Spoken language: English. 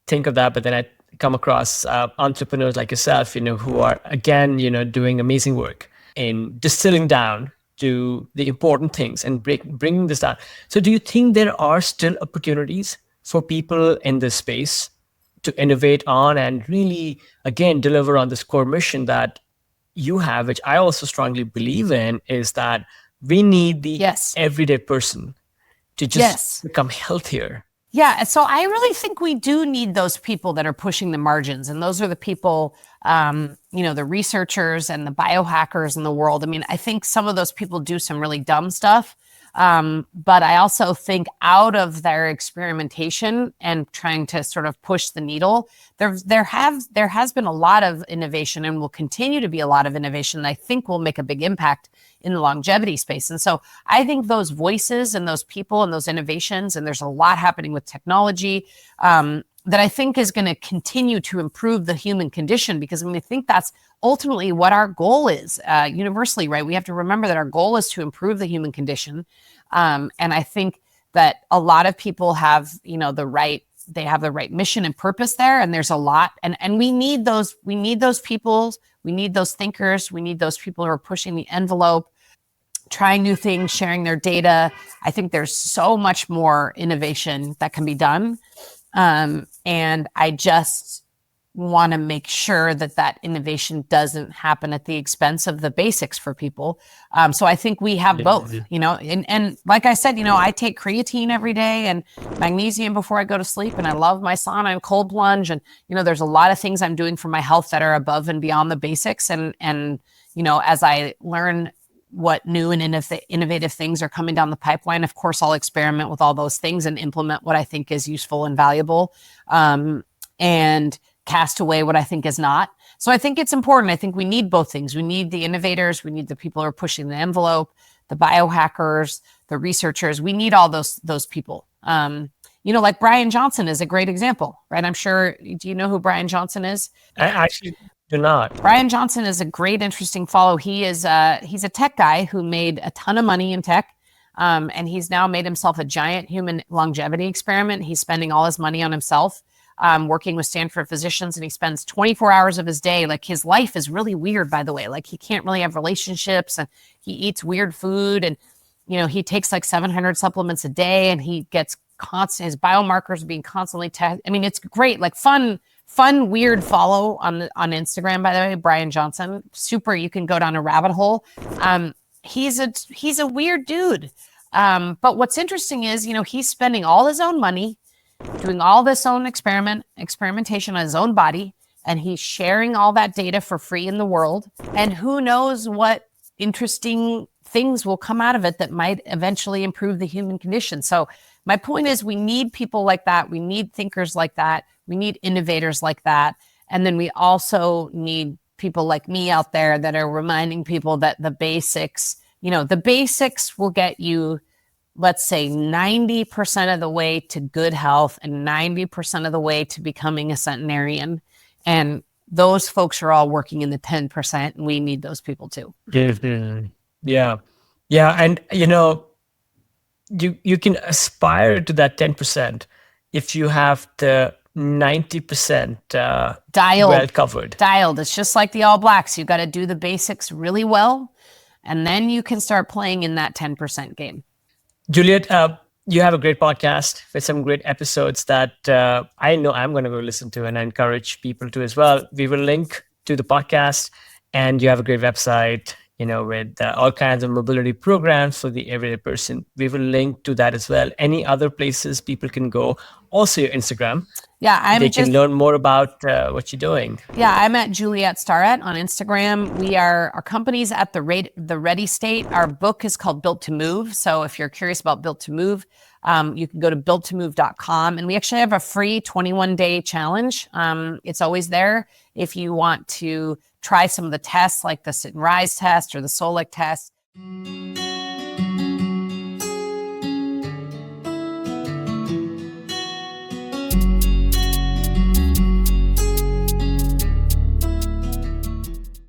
think of that, but then I come across entrepreneurs like yourself, who are, again, doing amazing work in distilling down to the important things and bringing this down. So do you think there are still opportunities for people in this space to innovate on and really, again, deliver on this core mission that you have, which I also strongly believe in, is that we need the Yes. everyday person to just Yes. become healthier? Yeah. So I really think we do need those people that are pushing the margins. And those are the people, the researchers and the biohackers in the world. I mean, I think some of those people do some really dumb stuff. But I also think out of their experimentation and trying to sort of push the needle, there has been a lot of innovation and will continue to be a lot of innovation that I think will make a big impact in the longevity space. And so I think those voices and those people and those innovations, and there's a lot happening with technology, that I think is going to continue to improve the human condition, because I think that's ultimately what our goal is, universally, right? We have to remember that our goal is to improve the human condition. And I think that a lot of people have, the right mission and purpose there. And there's a lot, and we need those people, we need those thinkers, we need those people who are pushing the envelope, trying new things, sharing their data. I think there's so much more innovation that can be done. And I just want to make sure that innovation doesn't happen at the expense of the basics for people. So I think we have both, and like I said, I take creatine every day and magnesium before I go to sleep, and I love my sauna and cold plunge. And, there's a lot of things I'm doing for my health that are above and beyond the basics. And as I learn what new and innovative things are coming down the pipeline, of course, I'll experiment with all those things and implement what I think is useful and valuable, and cast away what I think is not. So I think it's important. I think we need both things. We need the innovators. We need the people who are pushing the envelope, the biohackers, the researchers. We need all those people. Like Brian Johnson is a great example, right? I'm sure, do you know who Brian Johnson is? I actually do not. Brian Johnson is a great, interesting follow. He's a tech guy who made a ton of money in tech. And he's now made himself a giant human longevity experiment. He's spending all his money on himself, working with Stanford physicians, and he spends 24 hours of his day. Like, his life is really weird, by the way. Like, he can't really have relationships, and he eats weird food, and, he takes like 700 supplements a day, and he gets his biomarkers being constantly tested. I mean, it's great, like fun, weird follow on Instagram, by the way, Brian Johnson. Super. You can go down a rabbit hole. He's a weird dude. But what's interesting is, he's spending all his own money, doing all this own experimentation on his own body, and he's sharing all that data for free in the world. And who knows what interesting things will come out of it that might eventually improve the human condition. So my point is, we need people like that. We need thinkers like that. We need innovators like that. And then we also need people like me out there that are reminding people that the basics will get you, let's say, 90% of the way to good health and 90% of the way to becoming a centenarian. And those folks are all working in the 10%, and we need those people too. Yeah. And, you can aspire to that 10% if you have the 90% well covered. Dialed. It's just like the All Blacks. You got to do the basics really well, and then you can start playing in that 10% game. Juliet, you have a great podcast with some great episodes that I know I'm going to go listen to, and I encourage people to as well. We will link to the podcast, and you have a great website, with all kinds of mobility programs for the everyday person. We will link to that as well. Any other places people can go? Also your Instagram. Yeah, they can learn more about what you're doing. Yeah, I'm at Juliet Starrett on Instagram. Our company's at the ready state. Our book is called Built to Move. So if you're curious about Built to Move, you can go to builttomove.com. And we actually have a free 21-day challenge. It's always there if you want to try some of the tests, like the sit and rise test or the Solek test.